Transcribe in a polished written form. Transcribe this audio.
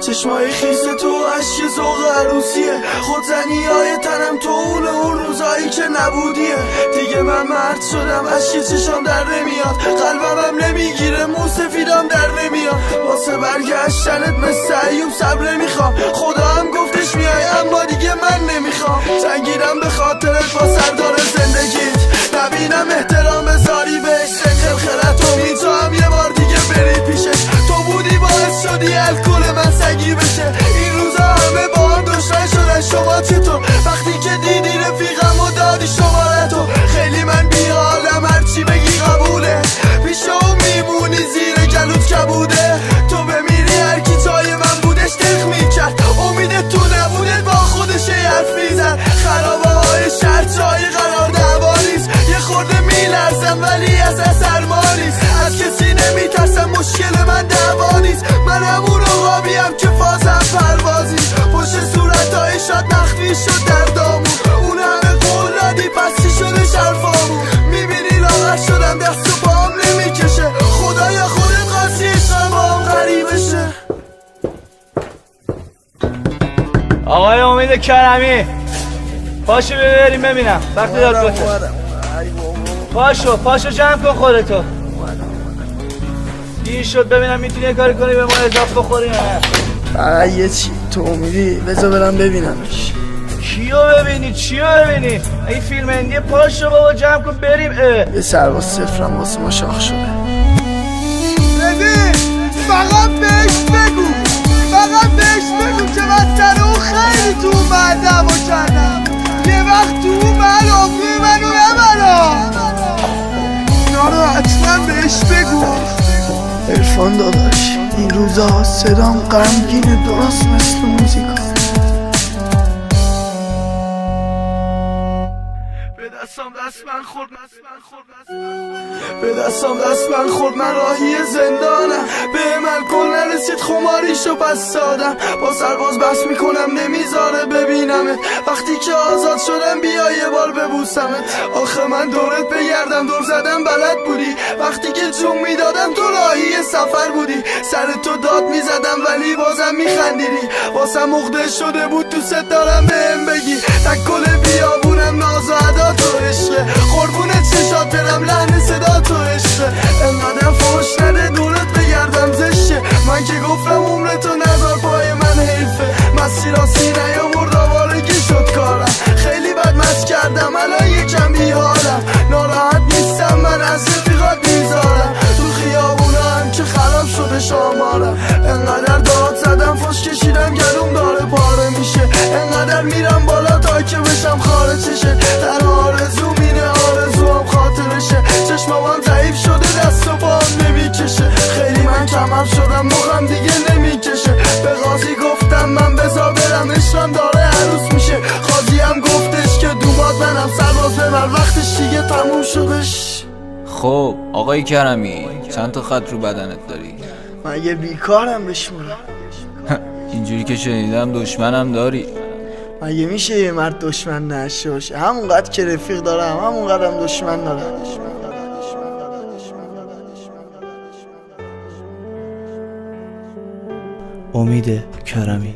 چشمای خیس تو اشک ذوق عروسیه، خودزنی های تنم تو اون روزایی که نبودیه. دیگه من مرد شدم، اشک چشام در نمیاد، قلبم نمیگیره، موسفیدم در نمیاد. واسه برگشتنت مثل ایوب صبر میخوام، خدا هم گفتش میای اما دیگه من نمیخوام. جنگیدم به خاطرت با سردار زندگیت، نبینم احترام بذاری بهش، خلخلت امید تو هم یه بار دیگه بری پیشش. تو بودی باعث شدی الکل من سگی بشه، این روزا همه با هم دشمن شدن. شما چطور وقتی که دیدی رفیقم و دادی شمارتو؟ خیلی من بیحالم، هرچی بگی قبوله، پیش اون میمونی زیر گلوت کبوده. تو بمیری هرکی جای من بودش دق میکرد، امید تو نبوده با خودش حرف میزن. خرابه های شهر جای قرار دعوا نیست، یه خورده میلرزم ولی از سرما نیست. از کسی نمیترسم، مشکل من دعوا نیست، من همون عقابیم که فازم پروازی. پشت صورتهای شاد مخفی شد در دامون، اون همه قول دادی پس چی شده شرفامون؟ میبینی لاغر شدم، دست و پام نمیکشه، خدایا خودت قاسی عشقم با هم غریب بشه. آقای امید کرمی پاشو ببریم ببینم وقتی داد گفته. پاشو جمع کن خودتو. این شد ببینم میتونی کاری کنی به ما اضافه بخوری یا نه. یه چی تو امیدی؟ بذار برم ببینمش. چیو ببینی؟ این فیلم هندیه، پاشو بابا جمع کن بریم. یه سرباز صفرم واسه ما شاخ شده. ببین فقط بهش بگو که من سر اون خیلی تو من دعوا کردم، یه وقت تو اون منافع منو نبرا. اینا رو حتما بهش بگو. عرفان داداش این روزا صدام غمگینه، درست مثل موزیکا. به دستم دست من خورد، من راهی زندانم، به من کل نرسید خماریشو پس دادم. با سرباز بس میکنم نمیذاره ببینمت، وقتی که آزاد شدم بیا یه بار ببوسمت. آخه من دورت بگردم، دور زدم بلد بودی، وقتی که جون میدادم تو راهی سفر بودی. سر تو داد میزدم ولی بازم میخندیدی، واسم مخده شده بود تو ست دارم بهم بگی. تکل بیابونم ناز و عدا تو عشقه، قربونت چشات برم لحن صدا تو عشقه. انقدر فوش نده دورت بگردم زشه، من که گفتم عمرتو نذار پای من حیفه. مسیراسی نیاورد آوارگی شد کارم، خیلی بد مست کردم الان یکم بیحالم. ناراحت نیستم من از رفیقات میذارم، تو خیابونم که خراب شده شامارم. انقدر داد زدم فوش کشیدم گلوم داره پاره میشه، انقدر میرم بالا تا که بشم خارجشه. در آرزو مینه آرزوام خاطرشه، چشمام ضعیف شده دست و پام نمیکشه. خیلی من کمر شدم مخم دیگه نمیکشه، به قاضی گفتم من بذار برم عشقم داره عروس میشه. قاضی هم گفتش که دوباد منم سرباز ببر، وقتش دیگه تموم شدش. خب آقای کرمی چند تا خط رو بدنت داری؟ مگه بیکارم بشمونم؟ اینجوری که شنیدم دشمنم داری. مگه میشه یه مرد دشمن نشه باشه؟ همونقدر که رفیق دارم همونقدر هم دشمن دارم. امید کرمی.